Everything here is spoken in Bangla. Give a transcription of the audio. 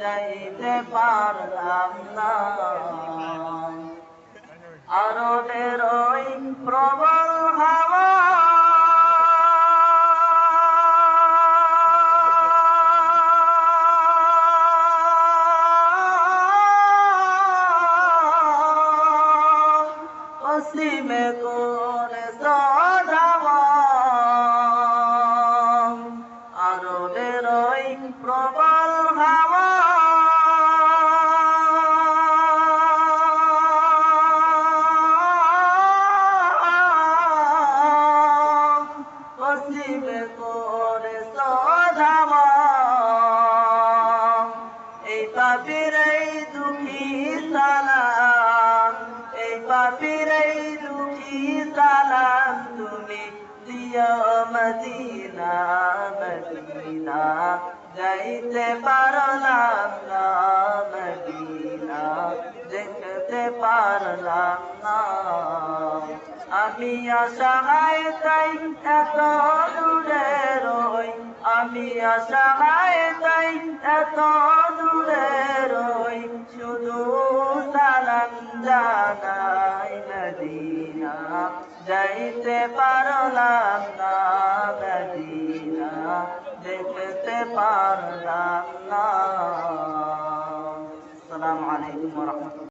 যাইতে পারলাম না। আরবের ওই প্রবল হাওয়া পশ্চিমে করে সদাওয়া, আরবের ওই প্রবল হাওয়া পশ্চিমে করে সদাওয়া, এই পাপির এই দুঃখী সালাম, এই পাপির এই দুঃখী সালাম তুমি দিও মদিনা মদিনা, যাইতে পারলাম না মদিনা, দেখতে পারলাম না। আমি আশায় তাই এত দূরে রই, আমি আশায় তাই এত দূরে রই, শুধু সালাম জানাই মদিনা, যাইতে পারলাম না মদিনা, দেখতে পারলাম না। আসসালামু আলাইকুম ওয়া রাহমাতুল্লাহ।